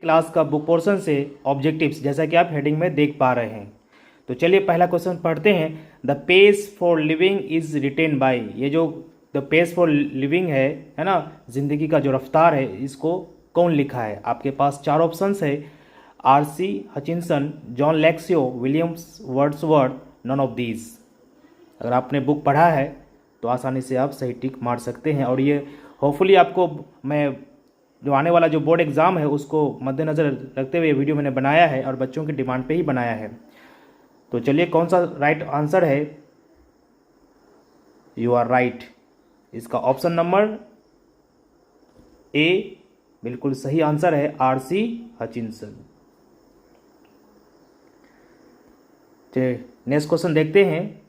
Class का book portion से objectives, जैसा कि आप हेडिंग में देख पा रहे हैं। तो चलिए पहला क्वेश्चन पढ़ते हैं। The pace for living is written by, ये जो द पेस फॉर लिविंग है ना, जिंदगी का जो रफ्तार है, इसको कौन लिखा है? आपके पास चार ऑप्शंस है, आरसी हचिनसन, जॉन लेक्सियो, Williams Wordsworth, none of these. अगर आपने बुक पढ़ा है तो आसानी से आप सही टिक मार सकते हैं। और ये होपफुली आपको मैं जो आने वाला जो बोर्ड एग्ज़ाम है उसको मद्देनज़र रखते हुए वीडियो मैंने बनाया है और बच्चों की डिमांड पे ही बनाया है। तो चलिए कौन सा राइट आंसर है? यू आर राइट, इसका ऑप्शन नंबर ए बिल्कुल सही आंसर है, आरसी हचिनसन। चलिए नेक्स्ट क्वेश्चन देखते हैं।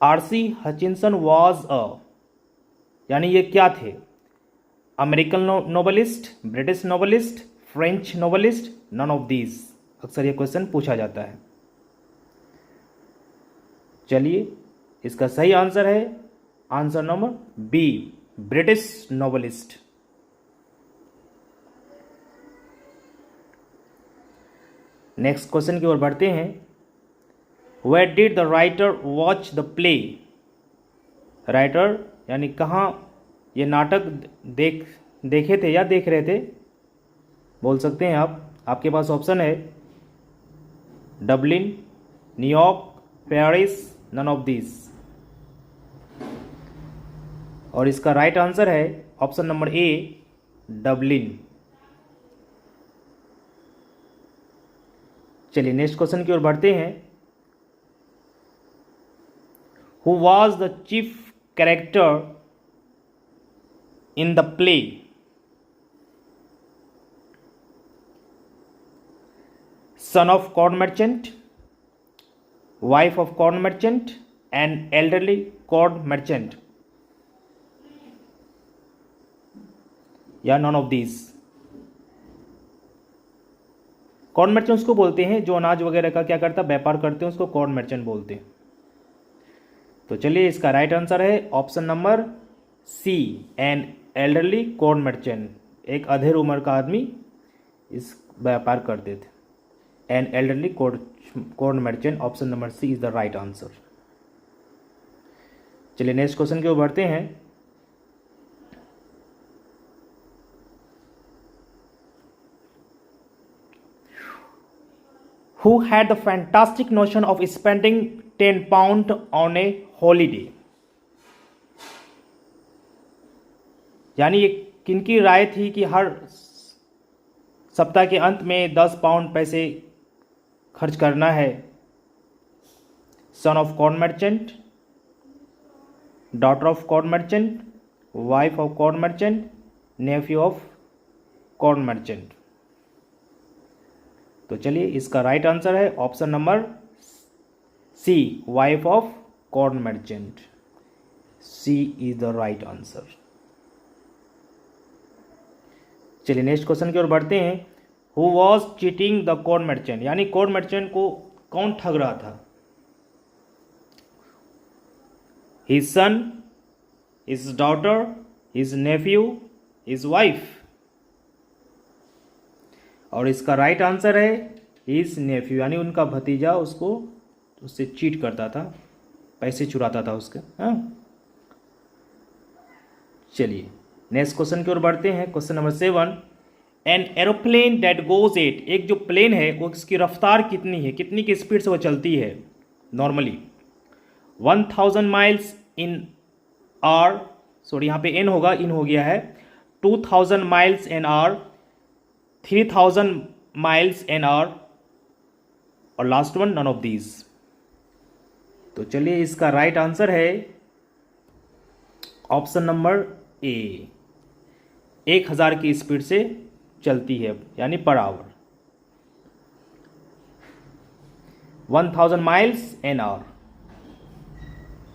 आरसी हचिनसन वॉज अ, यानी ये क्या थे? American novelist, British novelist, French novelist, none of these. अक्सर ये क्वेश्चन पूछा जाता है। चलिए इसका सही आंसर है answer number B, British novelist. Next question की ओर बढ़ते हैं। Where did the writer watch the play? Writer यानी कहाँ ये नाटक देखे थे या देख रहे थे? बोल सकते हैं आप। आपके पास ऑप्शन है Dublin, New York, Paris, none of these. और इसका राइट आंसर है ऑप्शन नंबर ए, डबलिन। चलिए नेक्स्ट क्वेश्चन की ओर बढ़ते हैं। Who was the chief character in the play? Son of corn merchant, wife of corn merchant, and elderly corn merchant, या none of these. Corn merchant उसको बोलते हैं जो अनाज वगैरह का क्या करता, व्यापार करते हैं, उसको कॉर्न मर्चेंट बोलते हैं। तो चलिए इसका राइट आंसर है option number C, an elderly corn merchant. एक अधेड़ उम्र का आदमी इस व्यापार करते थे। An elderly corn merchant, option number C is the right answer. चलिए नेक्स्ट क्वेश्चन की ओर बढ़ते हैं। Who had the fantastic notion of spending £10 on a holiday? यानी ये किनकी राय थी कि हर सप्ताह के अंत में 10 पाउंड पैसे खर्च करना है? Son of corn merchant, daughter of corn merchant, wife of corn merchant, nephew of corn merchant. तो चलिए इसका राइट आंसर है option number C, wife of corn merchant. C is the right answer. चलिए next question की ओर बढ़ते हैं। Who was cheating the corn merchant? यानी कॉर्न मर्चेंट को कौन ठग रहा था? His son, his daughter, his nephew, his wife. और इसका राइट आंसर है हिज नेफ्यू, यानी उनका भतीजा उससे चीट करता था, पैसे चुराता था उसके। हाँ, चलिए नेक्स्ट क्वेश्चन की ओर बढ़ते हैं। Question number 7, an aeroplane that goes at, एक जो प्लेन है वो इसकी रफ्तार कितनी है, कितनी की स्पीड से वो चलती है normally? 1000 miles in hour, sorry यहाँ पे एन होगा, इन हो गया है, 2000 miles an hour, 3000 miles an hour, और last one none of these. तो चलिए इसका राइट आंसर है ऑप्शन नंबर ए, 1000 की स्पीड से चलती है, यानी per hour, 1000 miles an hour.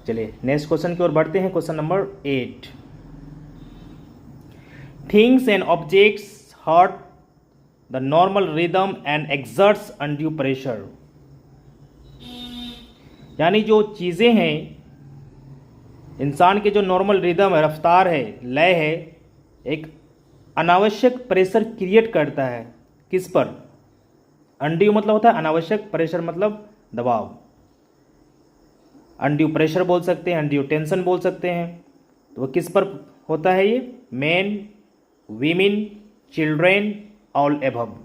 चलिए नेक्स्ट क्वेश्चन की ओर बढ़ते हैं। Question number 8, things and objects hurt the normal rhythm and exerts undue pressure. यानी जो चीज़ें हैं, इंसान के जो नॉर्मल रिदम है, रफ्तार है, लय है, एक अनावश्यक प्रेशर क्रिएट करता है। किस पर? अनड्यू मतलब होता है अनावश्यक, प्रेशर मतलब दबाव। अनड्यू प्रेशर बोल सकते हैं, अनड्यू टेंशन बोल सकते हैं। तो वो किस पर होता है? ये men, women, children, all above.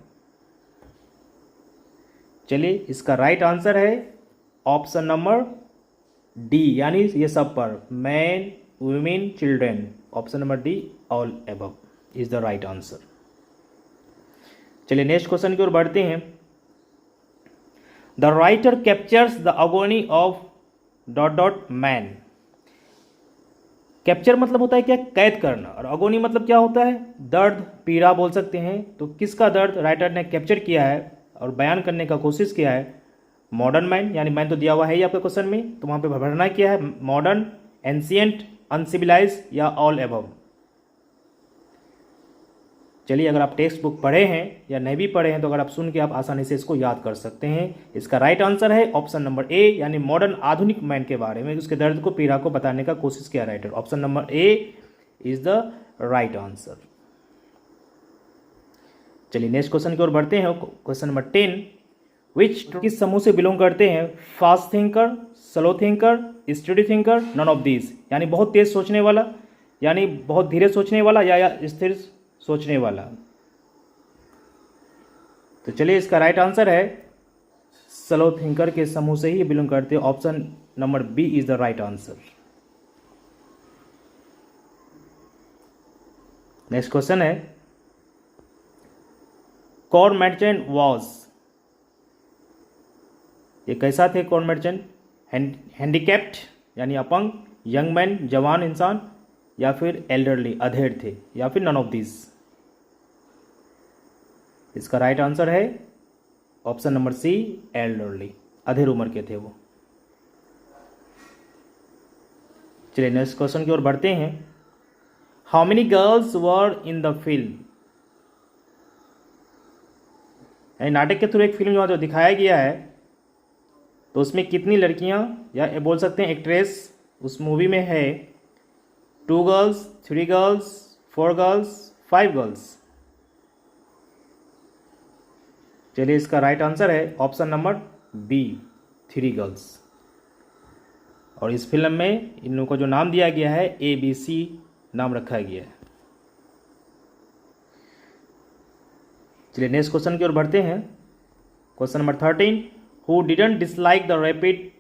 चलिए इसका राइट आंसर है ऑप्शन नंबर डी, यानी ये सब पर, man, women, children. Option number D, all above is the right answer. चलिए नेक्स्ट क्वेश्चन की ओर बढ़ते हैं। The writer captures the agony of dot dot man. Capture मतलब होता है क्या? कैद करना। और अगोनी मतलब क्या होता है? दर्द, पीड़ा बोल सकते हैं। तो किसका दर्द राइटर ने कैप्चर किया है और बयान करने का कोशिश किया है? मॉडर्न मैन, यानी मैन तो दिया हुआ है ही आपके क्वेश्चन में, तो वहाँ पे भरना क्या है? मॉडर्न, एंशियंट, अनसिविलाइज या ऑल एबव। चलिए अगर आप टेक्स्ट बुक पढ़े हैं या नहीं भी पढ़े हैं तो अगर आप सुन के आप आसानी से इसको याद कर सकते हैं। इसका राइट आंसर है ऑप्शन नंबर ए, यानी मॉडर्न आधुनिक मैन के बारे में उसके दर्द को, पीड़ा को बताने का कोशिश किया writer. Option number A is the right answer. चलिए नेक्स्ट क्वेश्चन की ओर बढ़ते हैं। क्वेश्चन नंबर 10, विच किस समूह से बिलोंग करते हैं? Fast thinker, slow thinker, study thinker, none of these. यानी बहुत तेज सोचने वाला, यानी बहुत धीरे सोचने वाला, या स्थिर सोचने वाला। तो चलिए इसका राइट आंसर है स्लो थिंकर के समूह से ही बिलोंग करते हैं। Option number B is the right answer. Next question है, कॉर्न मर्चेंट वॉज, ये कैसा थे कॉर्न मर्चेंट? हैंडीकैप्ड यानी अपंग, यंग मैन जवान इंसान, या फिर एल्डरली अधेड़ थे, या फिर नन ऑफ दिस। इसका राइट आंसर है ऑप्शन नंबर सी, एल्डरली, अधेड़ उम्र के थे वो। चलिए नेक्स्ट क्वेश्चन की ओर बढ़ते हैं। How many girls were in the film? नाटक के थ्रू एक फिल्म जो दिखाया गया है, तो उसमें कितनी लड़कियां, या बोल सकते हैं एक्ट्रेस उस मूवी में है? 2 गर्ल्स, 3 गर्ल्स, 4 गर्ल्स, 5 गर्ल्स। चलिए इसका राइट आंसर है ऑप्शन नंबर बी, 3 गर्ल्स। और इस फिल्म में इन लोगों को जो नाम दिया गया है ABC नाम रखा गया है। चलिए नेक्स्ट क्वेश्चन की ओर बढ़ते हैं। Question number 13, who didn't dislike the rapid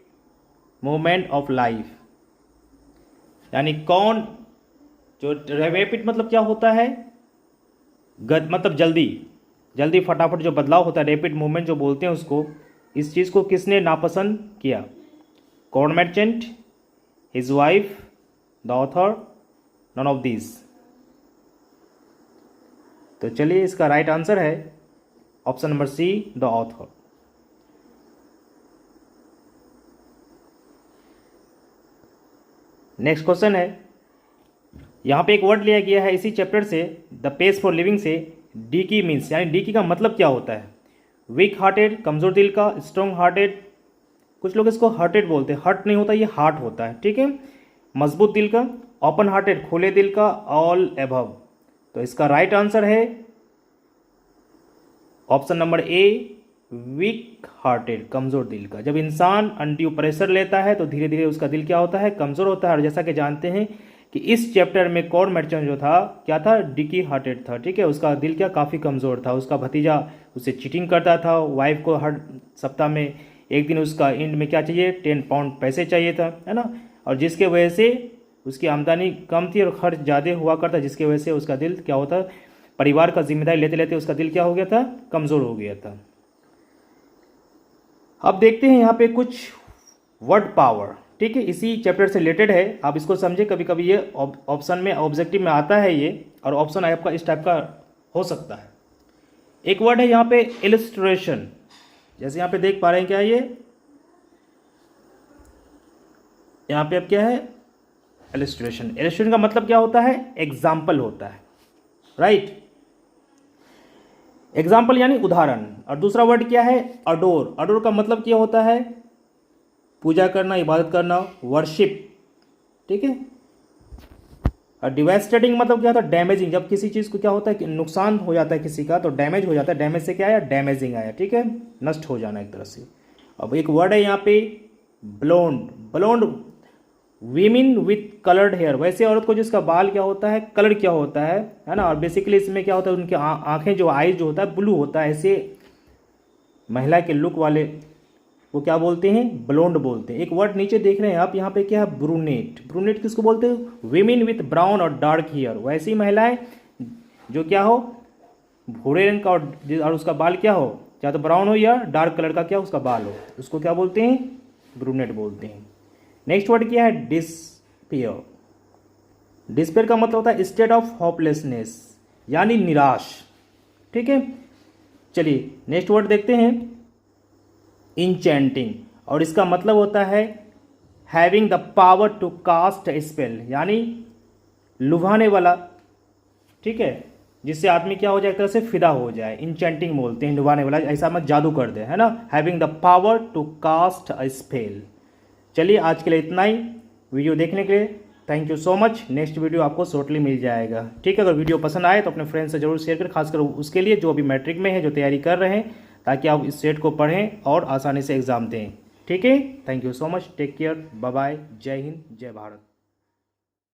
movement of life. यानी कौन, जो रैपिड मतलब क्या होता है? मतलब जल्दी जल्दी फटाफट जो बदलाव होता है, रैपिड मूवमेंट जो बोलते हैं उसको, इस चीज़ को किसने नापसंद किया? Corn merchant, his wife, the author, none of these. तो चलिए इसका राइट आंसर है option number C, the author. Next question है, यहां पे एक वर्ड लिया गया है इसी चैप्टर से, द पेस फॉर लिविंग से, डी की मीन्स, यानी डी की का मतलब क्या होता है? वीक हार्टेड, कमजोर दिल का, स्ट्रॉन्ग हार्टेड, कुछ लोग इसको हार्टेड बोलते हैं, हर्ट नहीं होता, ये हार्ट होता है, ठीक है। मजबूत दिल का, ओपन हार्टेड खुले दिल का, ऑल एबव। तो इसका राइट आंसर है ऑप्शन नंबर ए, वीक हार्टेड, कमजोर दिल का। जब इंसान अनड्यू प्रेशर लेता है तो धीरे धीरे उसका दिल क्या होता है? कमजोर होता है। और जैसा कि जानते हैं कि इस चैप्टर में कॉर्न मर्चेंट जो था क्या था? डिकी हार्टेड था, ठीक है। उसका दिल क्या काफ़ी कमज़ोर था। उसका भतीजा उससे चीटिंग करता था, वाइफ को हर सप्ताह में एक दिन उसका एंड में क्या चाहिए? 10 पाउंड पैसे चाहिए था, है ना। और जिसके वजह से उसकी आमदनी कम थी और खर्च ज़्यादा हुआ करता, जिसकी वजह से उसका दिल क्या होता, परिवार का जिम्मेदारी लेते लेते उसका दिल क्या हो गया था? कमज़ोर हो गया था। अब देखते हैं यहाँ पे कुछ वर्ड पावर, ठीक है, इसी चैप्टर से रिलेटेड है, आप इसको समझे। कभी कभी ये ऑप्शन में, ऑब्जेक्टिव में आता है ये, और ऑप्शन आपका इस टाइप का हो सकता है। एक वर्ड है यहाँ पे इलस्ट्रेशन, जैसे यहाँ पे देख पा रहे हैं क्या ये, यहाँ पे अब क्या है? इलस्ट्रेशन। इलस्ट्रेशन का मतलब क्या होता है? एग्जाम्पल होता है, राइट। एग्जाम्पल यानी उदाहरण। और दूसरा वर्ड क्या है? अडोर। अडोर का मतलब क्या होता है? पूजा करना, इबादत करना, वर्शिप, ठीक है। और डिवेस्टेटिंग मतलब क्या होता है, डैमेजिंग। जब किसी चीज़ को क्या होता है कि नुकसान हो जाता है किसी का, तो डैमेज हो जाता है। डैमेज से क्या आया, डैमेजिंग आया, ठीक है, नष्ट हो जाना एक तरह से। अब एक वर्ड है यहाँ पे blonde. Blonde women with coloured hair, वैसे औरत को जिसका बाल क्या होता है, कलर क्या होता है ना। और बेसिकली इसमें क्या होता है, उनकी आंखें जो आईज जो होता है ब्लू होता है। ऐसे महिला के लुक वाले वो क्या बोलते हैं, ब्लोंड बोलते हैं। एक वर्ड नीचे देख रहे हैं आप, यहाँ पे क्या है, ब्रूनेट। ब्रूनेट किसको बोलते हैं, वीमेन विथ ब्राउन और डार्क हेयर, वैसी महिलाएं जो क्या हो, भूरे रंग का और उसका बाल क्या हो, चाहे तो ब्राउन हो या डार्क कलर का क्या उसका बाल हो, उसको क्या बोलते हैं, ब्रूनेट बोलते हैं। नेक्स्ट वर्ड क्या है, डिस्पेयर। डिस्पेयर का मतलब होता है स्टेट ऑफ होपलेसनेस, यानी निराश, ठीक है। चलिए नेक्स्ट वर्ड देखते हैं, इंचेंटिंग, और इसका मतलब होता है having the power to cast a spell, यानी लुभाने वाला, ठीक है, जिससे आदमी क्या हो जाए, एक तरह से फिदा हो जाए। इंचेंटिंग बोलते हैं, लुभाने वाला, ऐसा मत जादू कर दे, है ना। Having the power to cast a spell. चलिए आज के लिए इतना ही। वीडियो देखने के लिए thank you so much. Next video आपको शॉर्टली मिल जाएगा, ठीक है। अगर वीडियो पसंद आए तो अपने फ्रेंड्स से जरूर शेयर करें, खासकर उसके लिए जो अभी मैट्रिक में है, जो तैयारी कर रहे हैं, ताकि आप इस सेट को पढ़ें और आसानी से एग्ज़ाम दें, ठीक है। Thank you so much, take care, bye bye, जय हिंद, जय भारत।